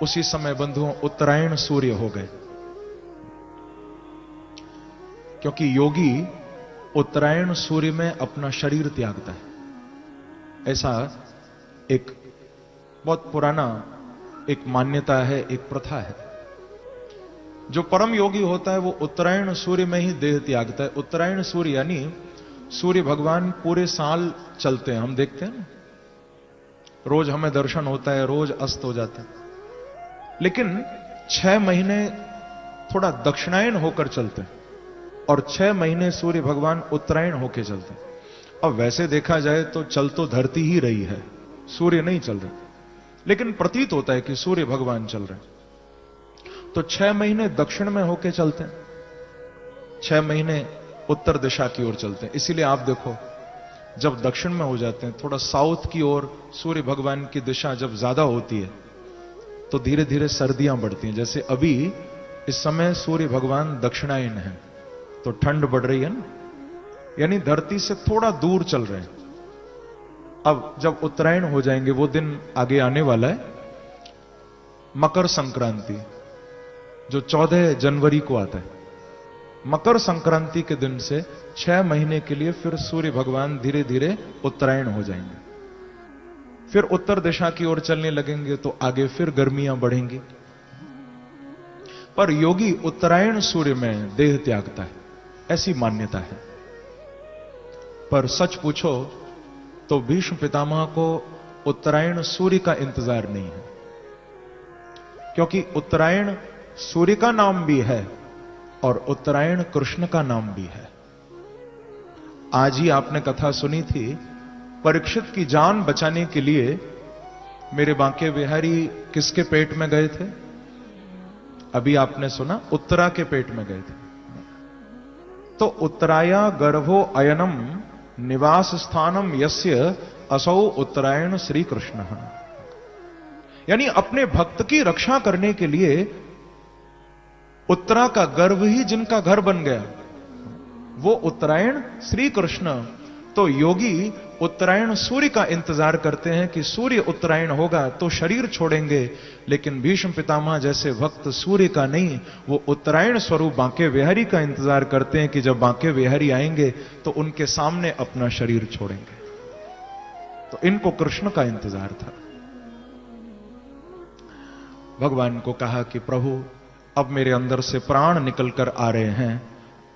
उसी समय बंधुओं उत्तरायण सूर्य हो गए। क्योंकि योगी उत्तरायण सूर्य में अपना शरीर त्यागता है। ऐसा एक बहुत पुराना एक मान्यता है, एक प्रथा है। जो परम योगी होता है वो उत्तरायण सूर्य में ही देह त्यागता है। उत्तरायण सूर्य यानी सूर्य भगवान पूरे साल चलते हैं, हम देखते हैं ना, रोज हमें दर्शन होता है, रोज अस्त हो जाता है, लेकिन 6 महीने थोड़ा दक्षिणायन होकर चलते हैं और 6 महीने सूर्य भगवान उत्तरायण होकर चलते हैं। अब वैसे देखा जाए तो चल तो धरती ही रही है, सूर्य नहीं चल रहे, लेकिन प्रतीत होता है कि सूर्य भगवान चल रहे हैं। तो 6 महीने दक्षिण में होके चलते हैं, 6 महीने उत्तर दिशा की ओर चलते हैं। इसीलिए आप देखो जब दक्षिण में हो जाते हैं, थोड़ा साउथ की ओर सूर्य भगवान की दिशा जब ज्यादा होती है तो धीरे धीरे सर्दियां बढ़ती हैं। जैसे अभी इस समय सूर्य भगवान दक्षिणायन है तो ठंड बढ़ रही है ना, यानी धरती से थोड़ा दूर चल रहे हैं। अब जब उत्तरायण हो जाएंगे, वो दिन आगे आने वाला है, मकर संक्रांति जो 14 जनवरी को आता है। मकर संक्रांति के दिन से 6 महीने के लिए फिर सूर्य भगवान धीरे धीरे उत्तरायण हो जाएंगे, फिर उत्तर दिशा की ओर चलने लगेंगे तो आगे फिर गर्मियां बढ़ेंगी। पर योगी उत्तरायण सूर्य में देह त्यागता है, ऐसी मान्यता है। पर सच पूछो तो भीष्म पितामह को उत्तरायण सूर्य का इंतजार नहीं है, क्योंकि उत्तरायण सूर्य का नाम भी है और उत्तरायण कृष्ण का नाम भी है। आज ही आपने कथा सुनी थी, परीक्षित की जान बचाने के लिए मेरे बांके बिहारी किसके पेट में गए थे? अभी आपने सुना, उत्तरा के पेट में गए थे। तो उत्तराया गर्भो अयनम निवास स्थानम यस्य असौ उत्तरायण श्री कृष्ण, यानी अपने भक्त की रक्षा करने के लिए उत्तरा का गर्भ ही जिनका घर बन गया वो उत्तरायण श्री कृष्ण। तो योगी उत्तरायण सूर्य का इंतजार करते हैं कि सूर्य उत्तरायण होगा तो शरीर छोड़ेंगे, लेकिन भीष्म पितामह जैसे भक्त सूर्य का नहीं, वो उत्तरायण स्वरूप बांके बिहारी का इंतजार करते हैं कि जब बांके बिहारी आएंगे तो उनके सामने अपना शरीर छोड़ेंगे। तो इनको कृष्ण का इंतजार था। भगवान को कहा कि प्रभु अब मेरे अंदर से प्राण निकलकर आ रहे हैं,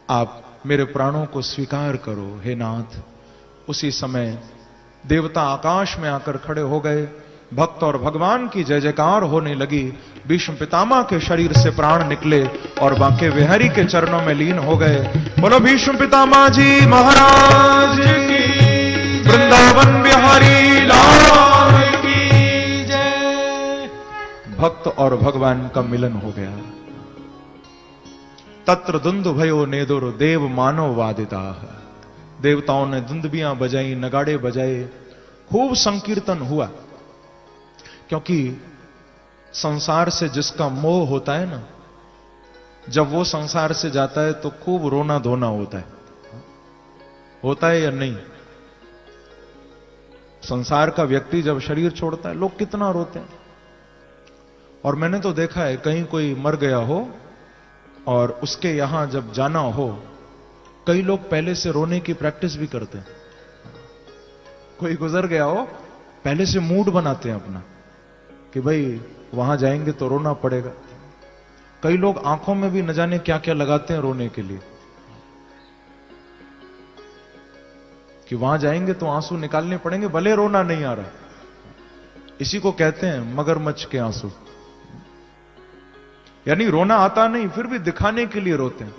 आप मेरे प्राणों को स्वीकार करो हे नाथ। उसी समय देवता आकाश में आकर खड़े हो गए, भक्त और भगवान की जय जयकार होने लगी। भीष्म पितामह के शरीर से प्राण निकले और बांके बिहारी के चरणों में लीन हो गए। बोलो भीष्म पितामह जी महाराज की, वृंदावन बिहारी लाल की जय। भक्त और भगवान का मिलन हो गया। तत्र दुंदु भयो नेदुर देव मानव वादिता, देवताओं ने दुंदबियां बजाई, नगाड़े बजाए, खूब संकीर्तन हुआ। क्योंकि संसार से जिसका मोह होता है ना, जब वो संसार से जाता है तो खूब रोना धोना होता है या नहीं? संसार का व्यक्ति जब शरीर छोड़ता है लोग कितना रोते हैं। और मैंने तो देखा है कहीं कोई मर गया हो और उसके यहां जब जाना हो, कई लोग पहले से रोने की प्रैक्टिस भी करते हैं। कोई गुजर गया हो, पहले से मूड बनाते हैं अपना कि भाई वहां जाएंगे तो रोना पड़ेगा। कई लोग आंखों में भी न जाने क्या क्या लगाते हैं रोने के लिए, कि वहां जाएंगे तो आंसू निकालने पड़ेंगे भले रोना नहीं आ रहा। इसी को कहते हैं मगरमच्छ के आंसू, यानी रोना आता नहीं फिर भी दिखाने के लिए रोते हैं।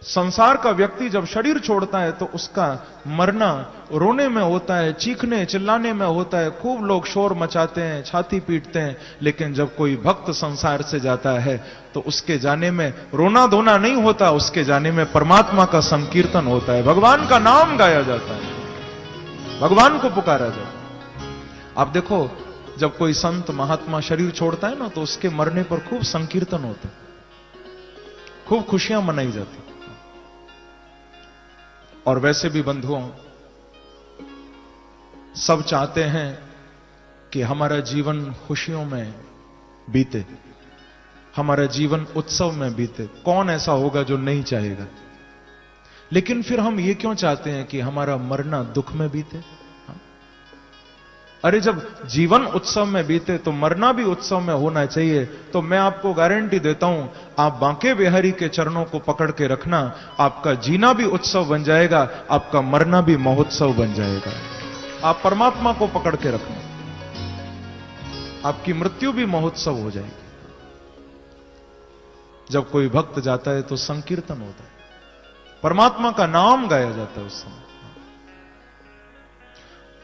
संसार का व्यक्ति जब शरीर छोड़ता है तो उसका मरना रोने में होता है, चीखने चिल्लाने में होता है, खूब लोग शोर मचाते हैं, छाती पीटते हैं। लेकिन जब कोई भक्त संसार से जाता है तो उसके जाने में रोना धोना नहीं होता, उसके जाने में परमात्मा का संकीर्तन होता है, भगवान का नाम गाया जाता है, भगवान को पुकारा जाता है। आप देखो जब कोई संत महात्मा शरीर छोड़ता है ना तो उसके मरने पर खूब संकीर्तन होता है, खूब खुशियां मनाई जाती। और वैसे भी बंधुओं, सब चाहते हैं कि हमारा जीवन खुशियों में बीते, हमारा जीवन उत्सव में बीते। कौन ऐसा होगा जो नहीं चाहेगा? लेकिन फिर हम ये क्यों चाहते हैं कि हमारा मरना दुख में बीते? अरे जब जीवन उत्सव में बीते तो मरना भी उत्सव में होना चाहिए। तो मैं आपको गारंटी देता हूं, आप बांके बिहारी के चरणों को पकड़ के रखना, आपका जीना भी उत्सव बन जाएगा, आपका मरना भी महोत्सव बन जाएगा। आप परमात्मा को पकड़ के रखना, आपकी मृत्यु भी महोत्सव हो जाएगी। जब कोई भक्त जाता है तो संकीर्तन होता है, परमात्मा का नाम गाया जाता है उस समय।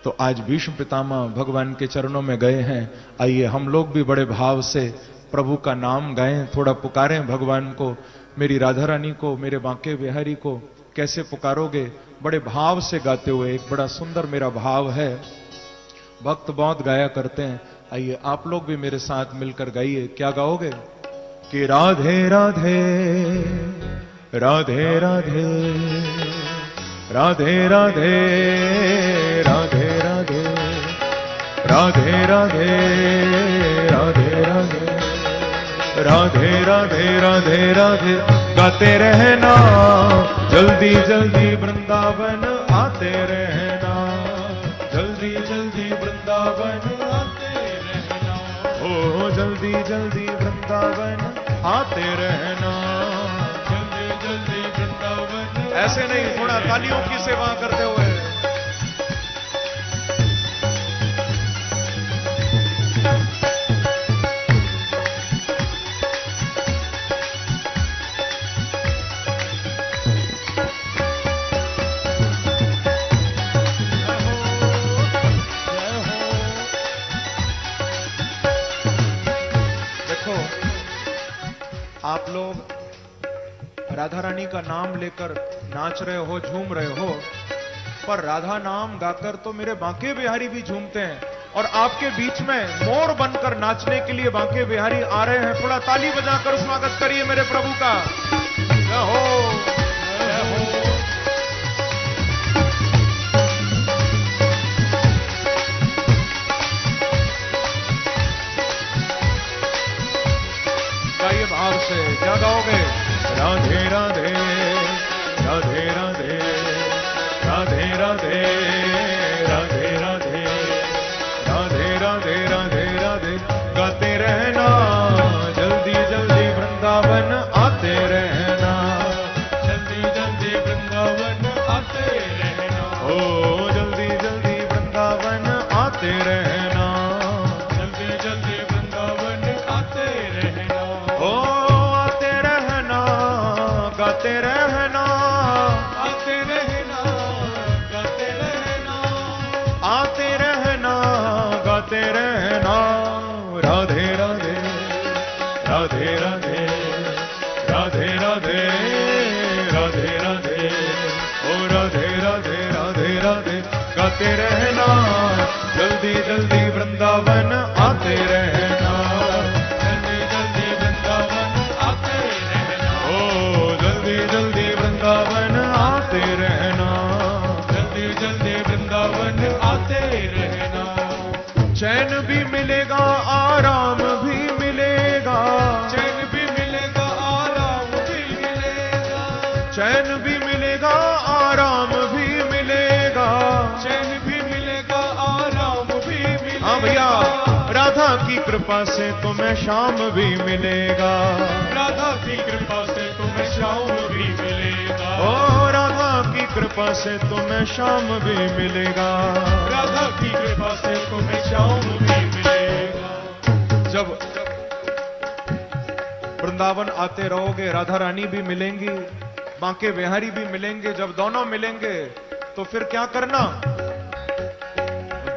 तो आज भीष्म पितामह भगवान के चरणों में गए हैं। आइए हम लोग भी बड़े भाव से प्रभु का नाम गाएं, थोड़ा पुकारें भगवान को। मेरी राधा रानी को, मेरे बांके बिहारी को कैसे पुकारोगे? बड़े भाव से गाते हुए। एक बड़ा सुंदर मेरा भाव है, भक्त बहुत गाया करते हैं। आइए आप लोग भी मेरे साथ मिलकर गाइए। क्या गाओगे? कि राधे राधे राधे राधे राधे राधे राधे राधे राधे राधे राधे राधे राधे राधे राधे राधे गाते रहना, जल्दी जल्दी वृंदावन आते रहना, जल्दी जल्दी वृंदावन आते रहना, ओ जल्दी जल्दी वृंदावन आते रहना, जल्दी जल्दी वृंदावन। ऐसे नहीं, थोड़ा तालियों की सेवा करते हुए। आप लोग राधा रानी का नाम लेकर नाच रहे हो, झूम रहे हो, पर राधा नाम गाकर तो मेरे बांके बिहारी भी झूमते हैं। और आपके बीच में मोर बनकर नाचने के लिए बांके बिहारी आ रहे हैं। थोड़ा ताली बजाकर स्वागत करिए मेरे प्रभु का। जय हो, जय हो। गाइए भाव से। क्या गाओगे? राधे राधे राधे राधे राधे राधे राधे राधे राधे राधे राधे राधे गाते रहना, जल्दी जल्दी वृंदावन आते रहना, जल्दी जल्दी वृंदावन आते रहना, ओ जल्दी जल्दी वृंदावन आते रहना, जल्दी जल्दी वृंदावन आते रहना, ओ आते रहना, गाते रहना, आते रहना, गाते रहना, आते रहना, गाते रहना, राधे राधे राधे राधे राधे राधे राधे राधे, ओ राधे राधे राधे राधे गाते रहना, जल्दी जल्दी वृंदावन आते रहना, जल्दी जल्दी वृंदावन आते रहना, ओ जल्दी जल्दी वृंदावन आते रहना, जल्दी जल्दी वृंदावन आते रहना। चैन भी मिलेगा, आराम भी मिलेगा, चैन भी मिलेगा, आराम भी मिलेगा, चैन भी मिलेगा, आराम भी मिलेगा, चैन भी मिलेगा, आराम भी मिलेगा। हाँ भैया, राधा की कृपा से तुम्हें शाम भी मिलेगा, राधा की कृपा से तुम्हें शाम भी मिलेगा, ओ राधा की कृपा से तुम्हें शाम भी मिलेगा, राधा की कृपा से तुम्हें शाम भी मिलेगा। जब वृंदावन आते रहोगे, राधा रानी भी मिलेंगी, बांके बिहारी भी मिलेंगे। जब दोनों मिलेंगे तो फिर क्या करना?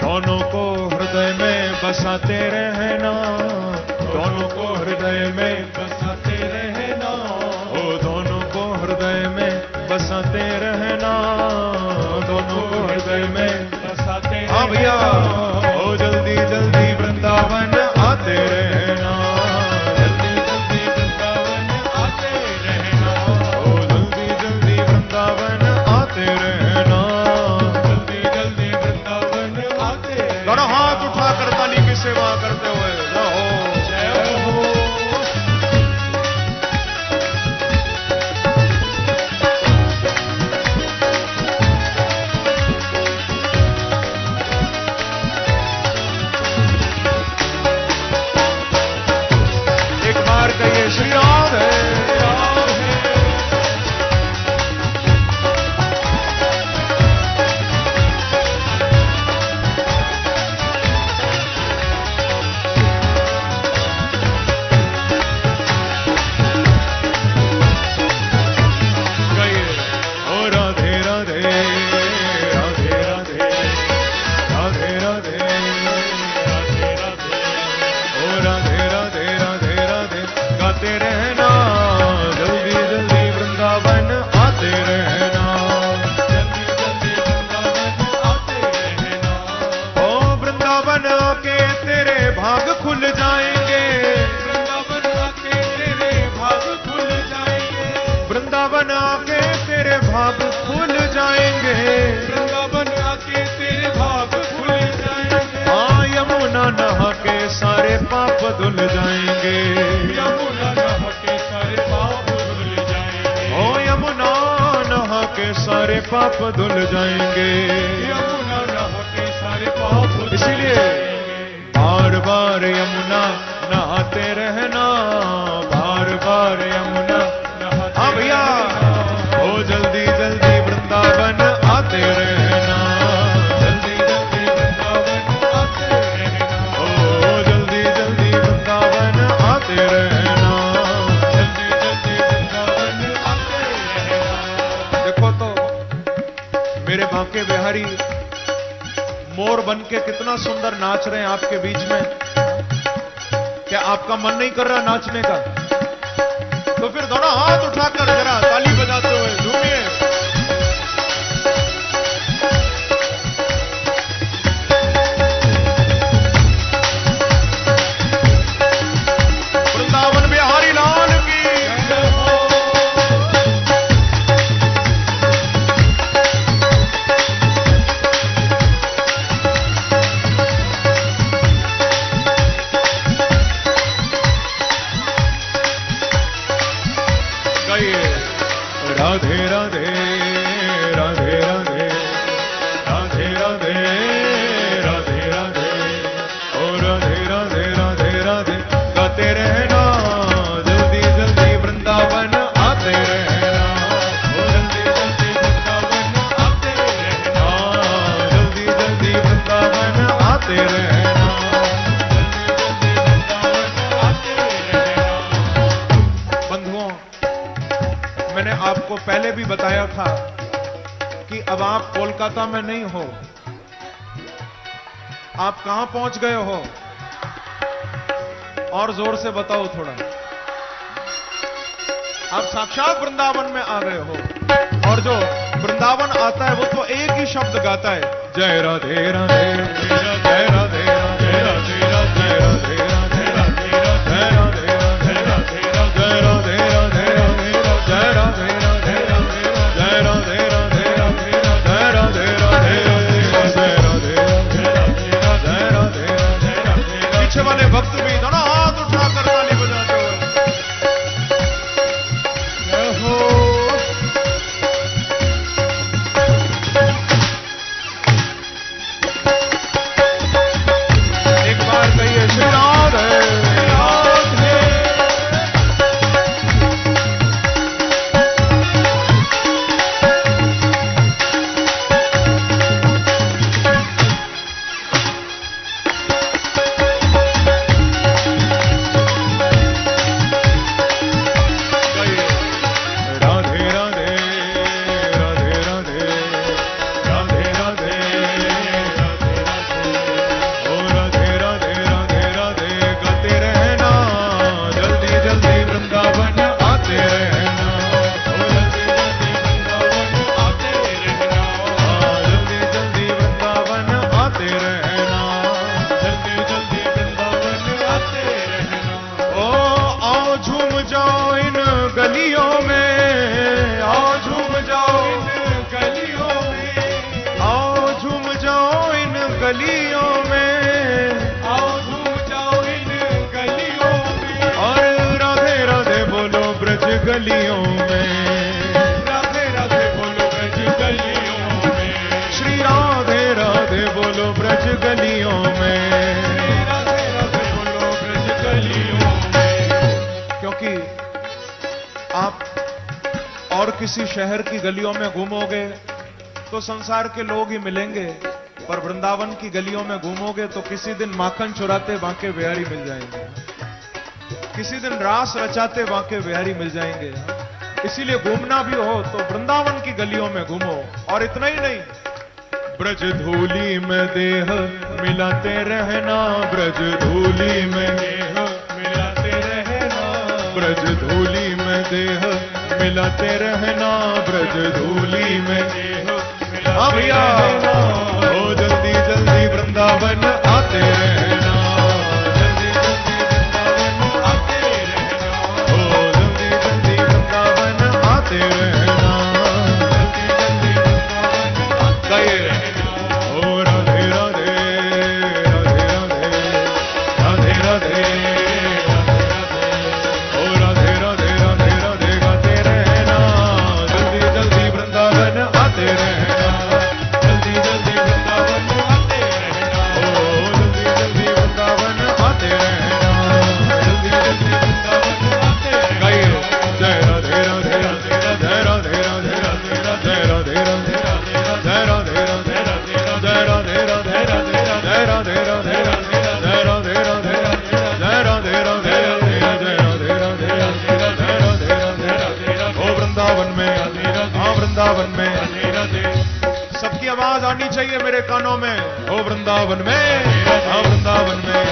दोनों को हृदय में बसाते रहना, दोनों को हृदय में बसाते रहना, ओ दोनों को हृदय में बसाते रहना, दोनों को हृदय में बसाते रहना। हाँ भैया, ओ जल्दी जल्दी वृंदावन आते रहना, जल्दी जल्दी वृंदावन आते रहना, ओ जल्दी जल्दी वृंदावन आते रहना, जल्दी जल्दी वृंदावन आते रहना। दोनों हाथ उठाकर ताली सेवा करते हुए जय हो। एक बार कहिए श्री राम है। वृंदावन आके तेरे भाग खुल जाएंगे, वृंदावन आके तेरे भाग खुल जाएंगे। हाँ यमुना नहा के सारे पाप धुल जाएंगे, यमुना नहा के सारे पाप धुल जाएंगे। ओ यमुना नहा के सारे पाप धुल जाएंगे, यमुना नहा के सारे पाप। इसीलिए बार बार यमुना नहाते रहना, बार बार यमुना। हाँ भैया, ओ जल्दी जल्दी वृंदावन आते रहना, जल्दी जल्दी वृंदावन आते रहना। ओ जल्दी जल्दी वृंदावन आते रहना, जल्दी जल्दी वृंदावन आते रहना। देखो तो मेरे बांके बिहारी मोर बन के कितना सुंदर नाच रहे हैं आपके बीच में। क्या आपका मन नहीं कर रहा नाचने का? तो फिर दोनों हाथ उठाकर जरा ताली बजाते हुए झूमिए। वृंदावन बिहारी लाल की राधे राधे राधे राधे राधे राधे राधे राधे ओ राधे राधे राधे राधे गाते रहना, जल्दी जल्दी वृंदावन आते रहना, ओ जल्दी जल्दी वृंदावन आते रहना, जल्दी जल्दी वृंदावन आते रहना, जल्दी जल्दी वृंदावन आते रहना। बंधुओं, मैंने आपको पहले भी बताया था कि अब आप कोलकाता में नहीं हो, आप कहां पहुंच गए हो? और जोर से बताओ थोड़ा। आप साक्षात वृंदावन में आ गए हो। और जो वृंदावन आता है वो तो एक ही शब्द गाता है, जय राधे राधे जय राधे राधे राधे राधे राधे राधे राधे राधे राधे राधे राधे जय राधे राधे राधे जय राधे राधे राधे जय राधे राधे राधे जय राधे राधे राधे जय राधे राधे राधे। पीछे वाले भक्त भी दोनों हाथ उठाकर ताली बजाते हुए जय हो। एक बार कहिए श्री राधे राधे। गलियों में आओ ब्रज गलियों में, राधे राधे बोलो ब्रज गलियों में। क्योंकि आप और किसी शहर की गलियों में घूमोगे तो संसार के लोग ही मिलेंगे, पर वृंदावन की गलियों में घूमोगे तो किसी दिन माखन चुराते बांके बिहारी मिल जाएंगे, किसी दिन रास रचाते बांके बिहारी मिल जाएंगे। इसीलिए घूमना भी हो तो वृंदावन की गलियों में घूमो। और इतना ही नहीं, ब्रज धूली में देह मिलाते रहना, ब्रज धूली में देह मिलाते रहना, ब्रज धूली में देह मिलाते रहना, ब्रज धूली में देह मिलाते रहना। ओ जल्दी जल्दी वृंदावन आते रहना, जल्दी जल्दी वृंदावन आते रहना, ओ जल्दी जल्दी वृंदावन आते रहना, जल्दी जल्दी वृंदावन आते रहना। ओ राधे राधे राधे राधे राधे राधे, ओ राधे राधे राधे राधे गाते रहना, जल्दी जल्दी वृंदावन आते रहना, जल्दी जल्दी वृंदावन आते रहना, ओ जल्दी जल्दी वृंदावन आते रहना, जल्दी जल्दी वृंदावन आते रहना। जय राधे राधे जय राधे राधे जय राधे राधे जय राधे राधे जय राधे राधे जय राधे राधे जय राधे राधे जय राधे राधे जय राधे राधे जय राधे राधे। ओ वृंदावन में, हाँ वृंदावन में, सबकी आवाज आनी चाहिए मेरे कानों में। ओ वृंदावन में, हाँ वृंदावन में,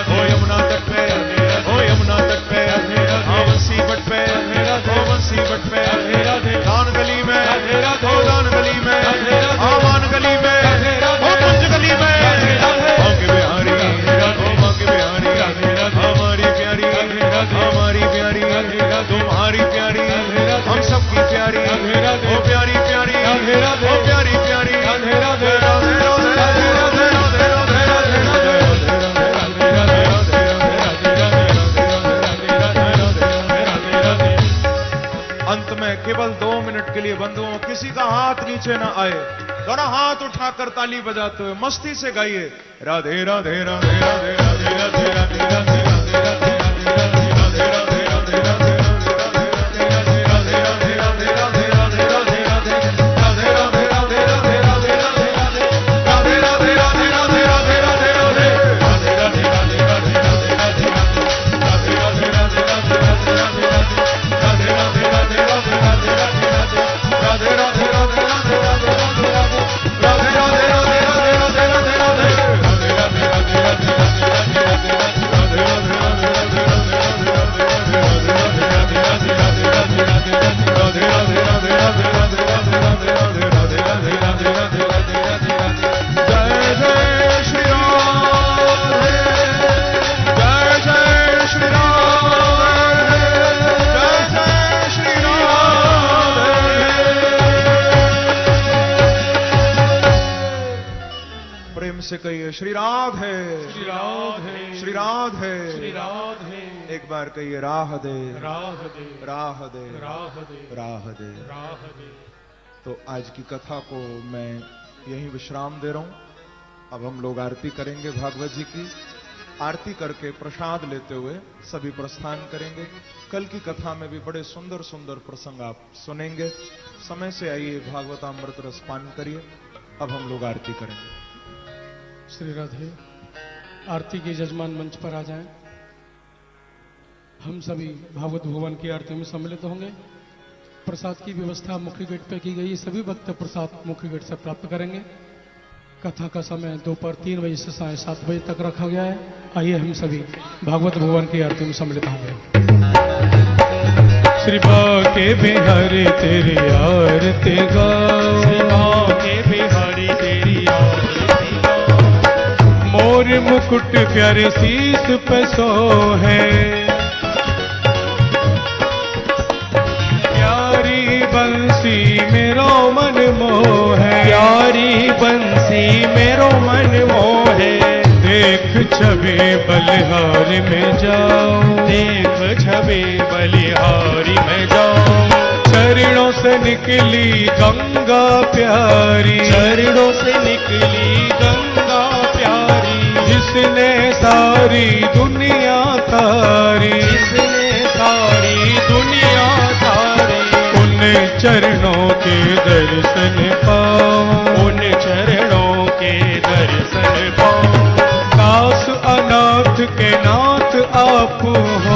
ओ यमुना तट पे, ओ यमुना तट पे, हाँ बंसी बट पे, ओ बंसी बट पे, दान गली में, ओ दान गली में, हाँ मान गली में, ओ कुंज गली में, बांके बिहारी, ओ बांके बिहारी, हमारी प्यारी, हमारी प्यारी, तुम्हारी प्यारी, हम सबकी प्यारी, ओ प्यारी प्यारी, ओ प्यारी प्यारी, राधे राधे राधे राधे राधे राधे राधे। अंत में केवल 2 मिनट के लिए बंधुओं, किसी का हाथ नीचे ना आए, दोनों हाथ उठाकर ताली बजाते हुए मस्ती से गाइए राधे राधे राधे राधे राधे राधे राधे राधे राधे राधे राधे राधे राधे राधे से कहिए श्री राधे श्री राधे श्री राधे श्री राधे। एक बार कहिए राह दे राह दे राह दे राह दे राह दे राह दे। तो आज की कथा को मैं यहीं विश्राम दे रहा हूं। अब हम लोग आरती करेंगे भागवत जी की। आरती करके प्रसाद लेते हुए सभी प्रस्थान करेंगे। कल की कथा में भी बड़े सुंदर सुंदर प्रसंग आप सुनेंगे। समय से आइए भागवतामृत रस पान करिए। अब हम लोग आरती करेंगे। श्री राधे। आरती के जजमान मंच पर आ जाएं। हम सभी भागवत भगवान की आरती में सम्मिलित होंगे। प्रसाद की व्यवस्था मुख्य गेट पे की गई। सभी भक्त प्रसाद मुख्य गेट से प्राप्त करेंगे। कथा का समय दोपहर 3 बजे से साढ़े 7 बजे तक रखा गया है। आइए हम सभी भागवत भगवान की आरती में सम्मिलित होंगे। श्री बाके बिहारी तेरी आरती गाओ, श्री बाके बिहारी तेरी आरती गाओ। मोर मुकुट प्यारे शीस पे सोहे, प्यारी बंसी मेरो मन मोहे, प्यारी बंसी मेरो मन मोहे। देख छवि बलिहारी में जाओ, देख छवि बलिहारी में जाओ। चरणों से निकली गंगा प्यारी, चरणों से निकली गंगा प्यारी। जिसने सारी दुनिया तारी, जिसने सारी दुनिया तारी, उन चरणों के दर्शन पाओ, उन चरणों के दर्शन पाओ। दास अनाथ के नाथ आप हो,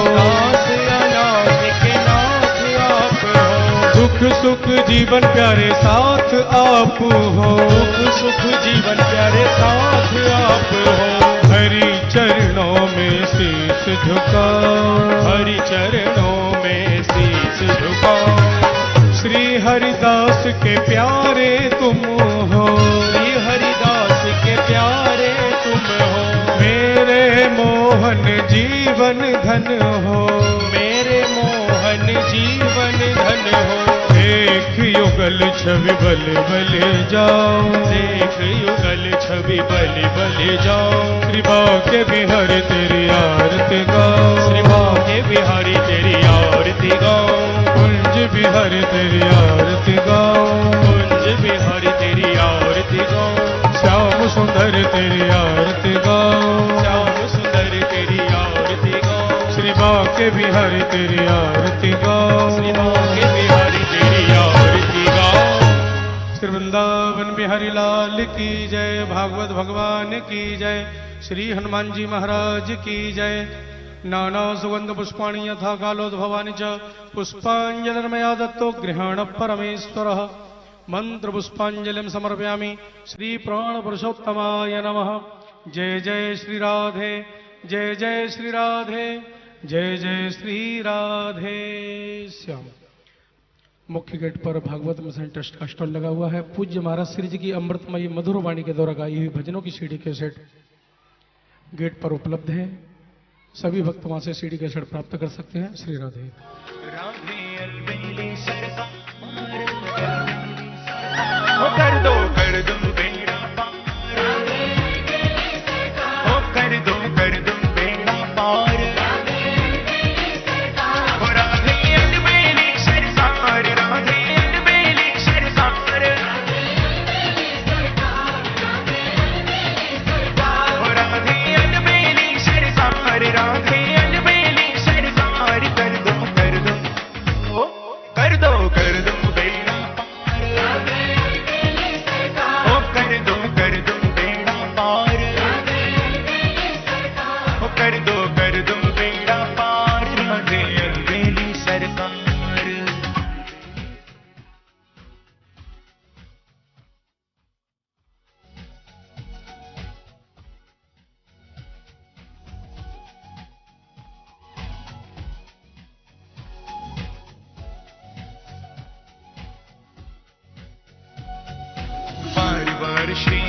दास अनाथ के नाथ आप हो, दुख सुख जीवन प्यारे साथ आप हो, दुख सुख जीवन प्यारे साथ आप हो। हरि चरणों में शीश झुकाओ, हरि चरणों में शीश झुकाओ। श्री हरिदास के प्यारे तुम हो, श्री हरिदास के प्यारे तुम हो। मेरे मोहन जीवन धन हो, मेरे मोहन जीवन धन हो। एक युगल छवि बल बल जाओ, देख युगल छवि बलि बलि जाओ। श्री भाग्य बिहारी तेरी आरती गाओ, श्री भाग्य बिहारी तेरी आरती गाओ। कुंज बिहारी तेरी आरती गाओ, कुंज बिहारी तेरी आरती गाओ। श्याम सुंदर तेरी आरती गाओ, श्याम सुंदर तेरी आरती गाओ। श्री भाग्य बिहारी तेरी आरती गाओ, श्री भाग्य बिहारी तेरी आरती गाओ। श्री वृंदावन बिहारी लाल की जय, भागवत भगवान की जय, श्री हनुमान जी महाराज की जय। नाना सुगंध पुष्पाणि यथा कालोद्भवानि च पुष्पांजलिर्मया दत्तो गृहाण परमेश्वरः। मंत्र पुष्पांजलिं समर्पयामि श्री प्राण पुरुषोत्तमाय नमः। जय जय श्री राधे, जय जय श्री राधे, जय जय श्री राधे श्याम। मुख्य गेट पर भागवत मिशन ट्रस्ट का स्टॉल लगा हुआ है। पूज्य महाराज श्री जी की अमृतमयी मधुर वाणी के द्वारा गाई हुई भजनों की सीडी कैसेट गेट पर उपलब्ध है। सभी भक्त वहां से सीडी कैसेट प्राप्त कर सकते हैं। श्री राधे। राधे अलबेली सरकार कर दो बेड़ा पार, ओ कर दो बेड़ा पार। ओ राधे अलबेली सरकार, राधे अलबेली सरकार। ओ राधे अलबेली सरकार, राधे अलबेली सरकार। कर दो बेड़ा पार, ओ कर दो बेड़ा पार। ओ कर दो बेड़ा पार, राधे अलबेली सरकार। बार बार श्री